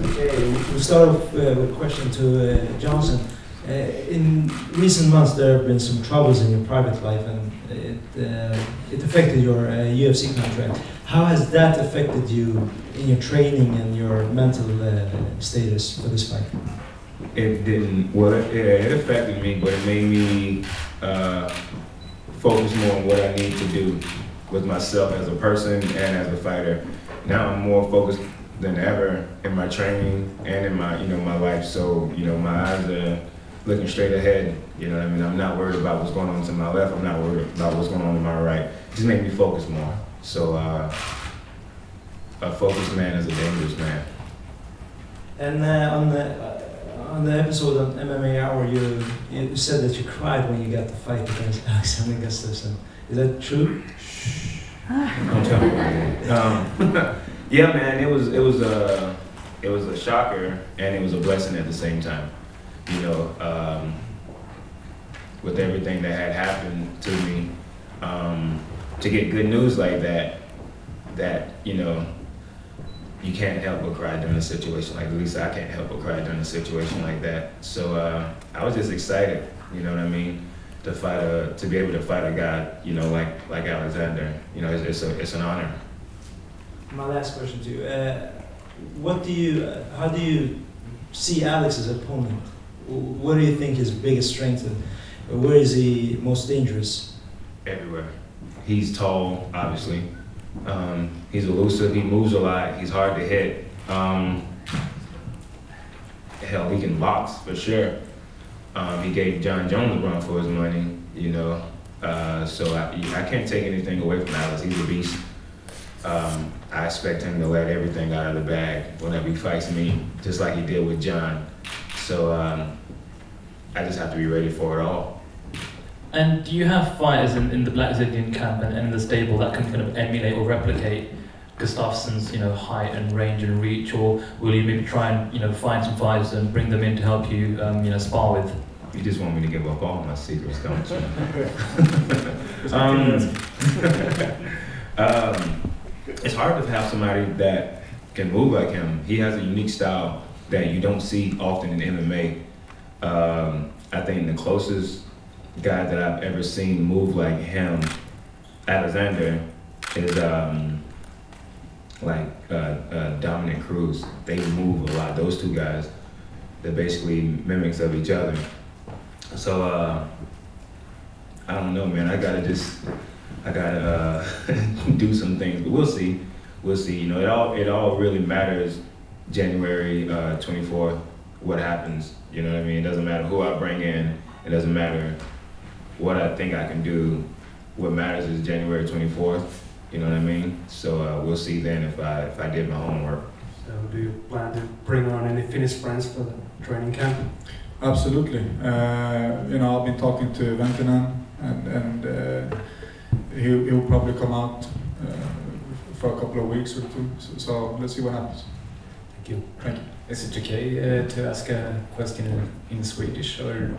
Okay, we'll start off with a question to Johnson. In recent months, there have been some troubles in your private life, and it affected your UFC contract. How has that affected you in your training and your mental status for this fight? It didn't. Well, it affected me, but it made me focus more on what I need to do with myself as a person and as a fighter. Now I'm more focused than ever in my training and in my, my life. So, my eyes are looking straight ahead. You know what I mean? I'm not worried about what's going on to my left. I'm not worried about what's going on to my right. It just made me focus more. So, a focused man is a dangerous man. And on the episode on MMA Hour, you said that you cried when you got the fight against Alexander Gustafsson. Is that true? Don't tell me. Yeah, man, it was a shocker and it was a blessing at the same time. With everything that had happened to me, to get good news like that you can't help but cry during a situation like, at least I can't help but cry during a situation like that. So I was just excited, you know what I mean, to be able to fight a guy, like Alexander. It's an honor. My last question to you: how do you see Alex's opponent? What do you think his biggest strength, and where is he most dangerous? Everywhere. He's tall, obviously. He's elusive. He moves a lot. He's hard to hit. Hell, he can box for sure. He gave John Jones a run for his money, so I can't take anything away from Alex. He's a beast. I expect him to let everything out of the bag whenever he fights me, just like he did with John. So I just have to be ready for it all. And do you have fighters in the Black Brazilian camp and in the stable that can kind of emulate or replicate Gustafsson's height and range and reach, or will you maybe try and find some fighters and bring them in to help you spar with? You just want me to give up all my secrets, don't you? It's hard to have somebody that can move like him. He has a unique style that you don't see often in MMA. I think the closest guy that I've ever seen move like him, Alexander, is Dominic Cruz. They move a lot. Those two guys, they're basically mimics of each other. So I don't know, man. I gotta do some things, but we'll see. We'll see. It all really matters. January 24th, what happens? You know what I mean? It doesn't matter who I bring in. It doesn't matter what I think I can do. What matters is January 24th. You know what I mean? So we'll see then if I did my homework. So do you plan to bring on any Finnish friends for the training camp? Absolutely. I've been talking to Ventinen, and he'll probably come out for a couple of weeks or two. So let's see what happens. Thank you. Thank you. Is it okay to ask a question in Swedish? Or?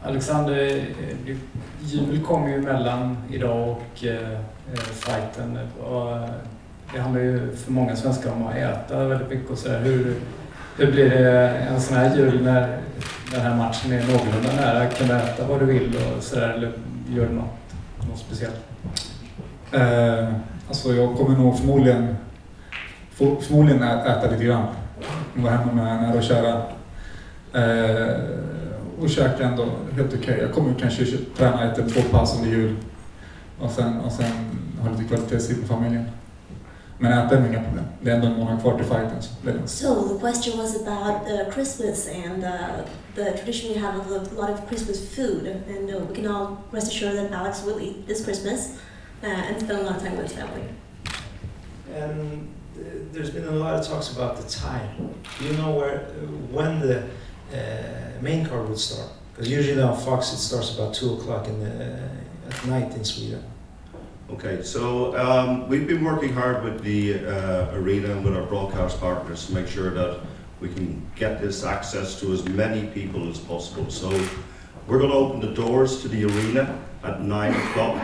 Alexander, jul kommer ju emellan idag och fighten. Och det handlar ju för många svenskar om att äta väldigt mycket och sådär. Hur blir det en sån här jul när den här matchen är någorlunda nära? Kan du äta vad du vill och sådär, eller gör du något speciellt? Jag kommer nog förmodligen äta lite grann. Gå hem med nära och kära. Och käka ändå helt okej. Jag kommer kanske träna 1 eller 2 pass under jul. Och sen ha lite kvalitetstid med familjen. Men äta är inga problem. Det är ändå en månad kvar till fighten. So the question was about Christmas and the tradition we have of a lot of Christmas food. And we can all rest assured that Alex will eat this Christmas and spend a lot of time with his family. And there's been a lot of talks about the time. Do you know when the main card would start? Because usually on Fox it starts about 2 o'clock at night in Sweden. Okay, so we've been working hard with the arena and with our broadcast partners to make sure that we can get this access to as many people as possible. So we're going to open the doors to the arena at 9 o'clock.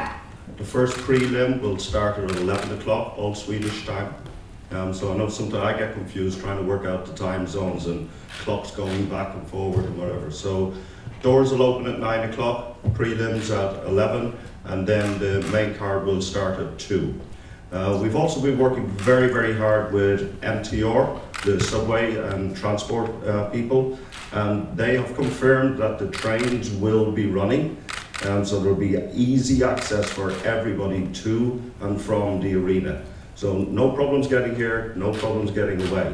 The first prelim will start at 11 o'clock, all Swedish time. So I know sometimes I get confused trying to work out the time zones and clocks going back and forward and whatever. So doors will open at 9 o'clock, prelims at 11, and then the main card will start at 2. We've also been working very, very hard with MTR, the subway and transport people, and they have confirmed that the trains will be running, so there will be easy access for everybody to and from the arena. So no problems getting here, no problems getting away.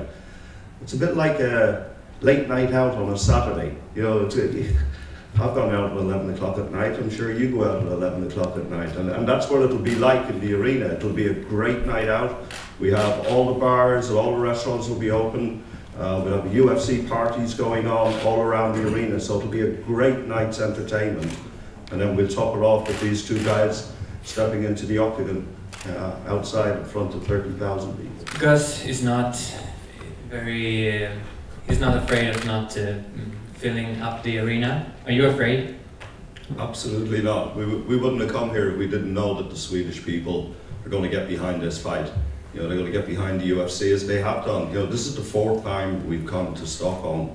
It's a bit like a late night out on a Saturday. You know, I've gone out at 11 o'clock at night. I'm sure you go out at 11 o'clock at night. And that's what it'll be like in the arena. It'll be a great night out. We have all the bars, all the restaurants will be open. We'll have UFC parties going on all around the arena. So it'll be a great night's entertainment. And then we'll top it off with these two guys stepping into the octagon outside in front of 30,000 people. Gus is not very, he's not afraid of not filling up the arena. Are you afraid? Absolutely not. We wouldn't have come here if we didn't know that the Swedish people are going to get behind this fight. You know, they're going to get behind the UFC as they have done. You know, this is the 4th time we've come to Stockholm.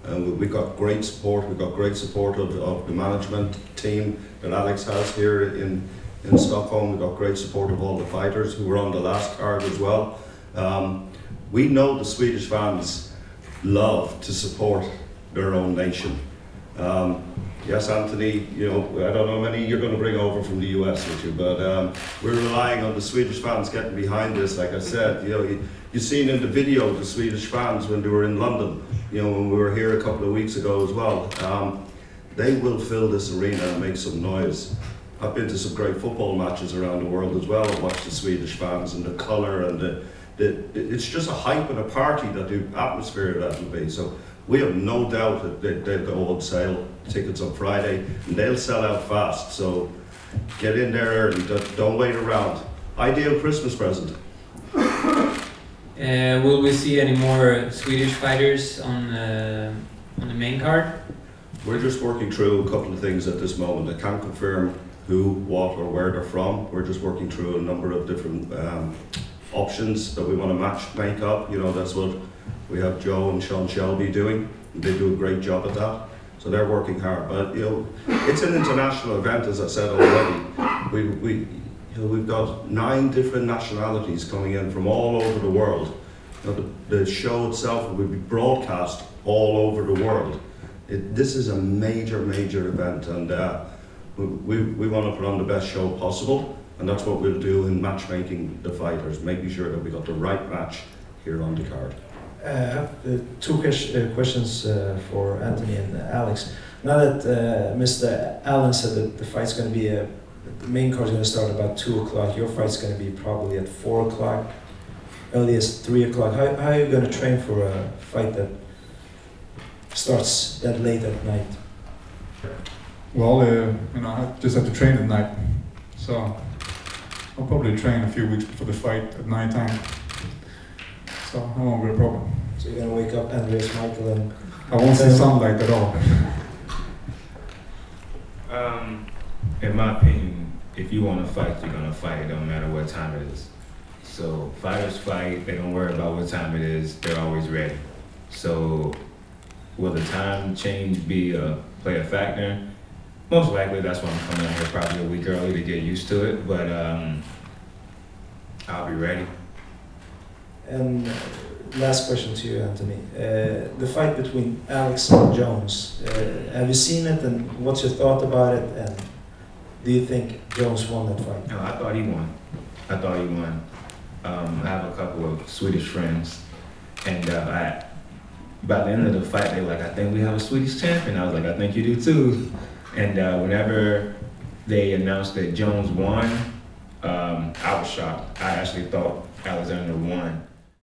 We've got great support. We've got great support of the management team that Alex has here in Stockholm. We've got great support of all the fighters who were on the last card as well. We know the Swedish fans love to support their own nation. Yes, Anthony, you know, I don't know how many you're going to bring over from the US with you, but we're relying on the Swedish fans getting behind this. Like I said, you know, you've seen in the video the Swedish fans when they were in London, you know, when we were here a couple of weeks ago as well. They will fill this arena and make some noise. I've been to some great football matches around the world as well and watched the Swedish fans and the colour and it's just a hype and a party that the atmosphere that will be. So we have no doubt that they'll go on sale, tickets on Friday, and they'll sell out fast. So get in there early, don't wait around. Ideal Christmas present. Will we see any more Swedish fighters on the main card? We're just working through a couple of things at this moment. I can't confirm who, what, or where they're from. We're just working through a number of different options that we want to make up. You know, that's what we have Joe and Sean Shelby doing. They do a great job at that. So they're working hard. But you know, it's an international event, as I said already. We've got 9 different nationalities coming in from all over the world. You know, the show itself will be broadcast all over the world. This is a major, major event, and we want to put on the best show possible, and that's what we'll do in matchmaking the fighters, making sure that we got the right match here on the card. I have 2 questions for Anthony and Alex. Now that Mr. Allen said that the fight's going to be the main card is going to start about 2 o'clock. Your fight's going to be probably at 4 o'clock, earliest 3 o'clock. How are you going to train for a fight that starts that late at night? Well, you know, I just have to train at night, so I'll probably train a few weeks before the fight at night time. So that won't be a problem. So you're going to wake up Andreas Michael and... I won't see sunlight at all. In my opinion, if you want to fight, you're going to fight. It don't matter what time it is. So fighters fight, they don't worry about what time it is, they're always ready. So will the time change play a factor? Most likely that's why I'm coming out here probably a week early to get used to it, but I'll be ready. And last question to you, Anthony. The fight between Alex and Jones, have you seen it, and what's your thought about it, and do you think Jones won that fight? No, I thought he won. I have a couple of Swedish friends, and by the end of the fight, they were like, I think we have a Swedish champion. I was like, I think you do too. And whenever they announced that Jones won, I was shocked. I actually thought Alexander won.